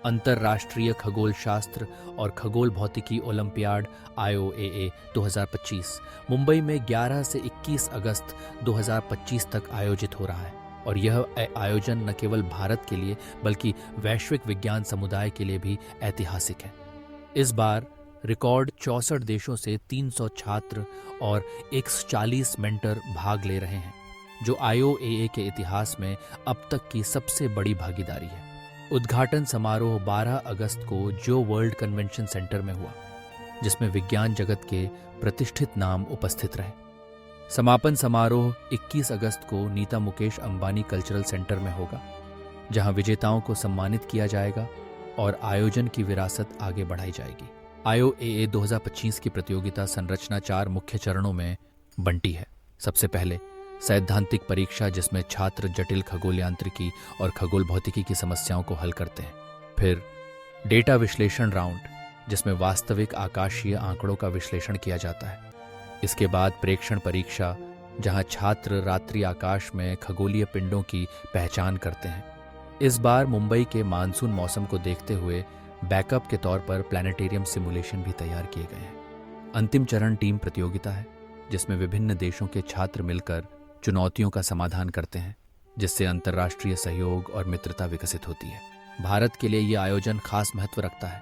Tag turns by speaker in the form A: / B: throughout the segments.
A: अंतर्राष्ट्रीय खगोल शास्त्र और खगोल भौतिकी ओलंपियाड IOAA 2025 मुंबई में 11 से 21 अगस्त 2025 तक आयोजित हो रहा है और यह आयोजन न केवल भारत के लिए बल्कि वैश्विक विज्ञान समुदाय के लिए भी ऐतिहासिक है। इस बार रिकॉर्ड 64 देशों से 300 छात्र और 140 मेंटर भाग ले रहे हैं, जो IOAA के इतिहास में अब तक की सबसे बड़ी भागीदारी है। उद्घाटन समारोह 12 अगस्त को जो वर्ल्ड कन्वेंशन सेंटर में हुआ, जिसमें विज्ञान जगत के प्रतिष्ठित नाम उपस्थित रहे। समापन समारोह 21 अगस्त को नीता मुकेश अंबानी कल्चरल सेंटर में होगा, जहां विजेताओं को सम्मानित किया जाएगा और आयोजन की विरासत आगे बढ़ाई जाएगी। IOAA 2025 की प्रतियोगिता संरचना 4 मुख्य चरणों में बंटी है। सबसे पहले सैद्धांतिक परीक्षा, जिसमें छात्र जटिल खगोल यांत्रिकी और खगोल भौतिकी की समस्याओं को हल करते हैं। फिर डेटा विश्लेषण राउंड, जिसमें वास्तविक आकाशीय आंकड़ों का विश्लेषण किया जाता है। इसके बाद प्रेक्षण परीक्षा, जहां छात्र रात्रि आकाश में खगोलीय पिंडों की पहचान करते हैं। इस बार मुंबई के मानसून मौसम को देखते हुए बैकअप के तौर पर प्लानिटेरियम सिमुलेशन भी तैयार किए गए हैं। अंतिम चरण टीम प्रतियोगिता है, जिसमें विभिन्न देशों के छात्र मिलकर चुनौतियों का समाधान करते हैं, जिससे अंतर्राष्ट्रीय सहयोग और मित्रता विकसित होती है। भारत के लिए यह आयोजन खास महत्व रखता है।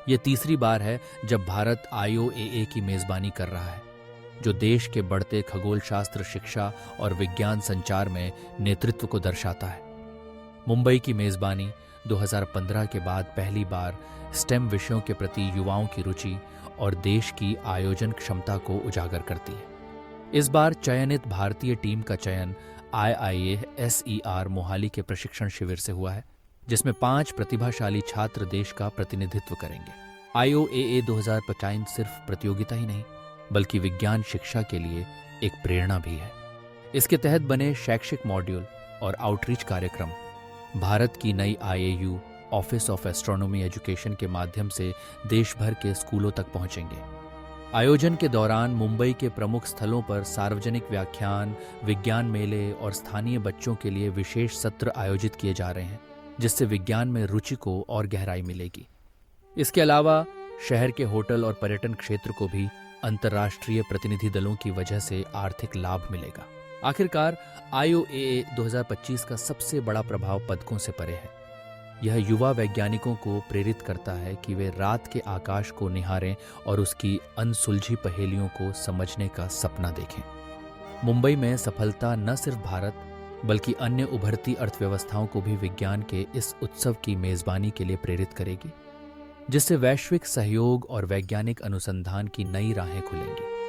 A: यह तीसरी बार है जब भारत IOAA की मेजबानी कर रहा है, जो देश के बढ़ते खगोल शास्त्र, शिक्षा और विज्ञान संचार में नेतृत्व को दर्शाता है। मुंबई की मेजबानी 2015 के बाद पहली बार स्टेम विषयों के प्रति युवाओं की रुचि और देश की आयोजन क्षमता को उजागर करती है। इस बार चयनित भारतीय टीम का चयन IIA SER मोहाली के प्रशिक्षण शिविर से हुआ है, जिसमें 5 प्रतिभाशाली छात्र देश का प्रतिनिधित्व करेंगे। IOAA 2025 सिर्फ प्रतियोगिता ही नहीं, बल्कि विज्ञान शिक्षा के लिए एक प्रेरणा भी है। इसके तहत बने शैक्षिक मॉड्यूल और आउटरीच कार्यक्रम भारत की नई IAU office of astronomy education के माध्यम से देश भर के स्कूलों तक पहुंचेंगे। आयोजन के दौरान मुंबई के प्रमुख स्थलों पर सार्वजनिक व्याख्यान, विज्ञान मेले और स्थानीय बच्चों के लिए विशेष सत्र आयोजित किए जा रहे हैं, जिससे विज्ञान में रुचि को और गहराई मिलेगी। इसके अलावा शहर के होटल और पर्यटन क्षेत्र को भी अंतर्राष्ट्रीय प्रतिनिधि दलों की वजह से आर्थिक लाभ मिलेगा। आखिरकार IOAA 2025 का सबसे बड़ा प्रभाव पदकों से परे है। यह युवा वैज्ञानिकों को प्रेरित करता है कि वे रात के आकाश को निहारें और उसकी अनसुलझी पहेलियों को समझने का सपना देखें। मुंबई में सफलता न सिर्फ भारत बल्कि अन्य उभरती अर्थव्यवस्थाओं को भी विज्ञान के इस उत्सव की मेजबानी के लिए प्रेरित करेगी, जिससे वैश्विक सहयोग और वैज्ञानिक अनुसंधान की नई राहें खुलेंगी।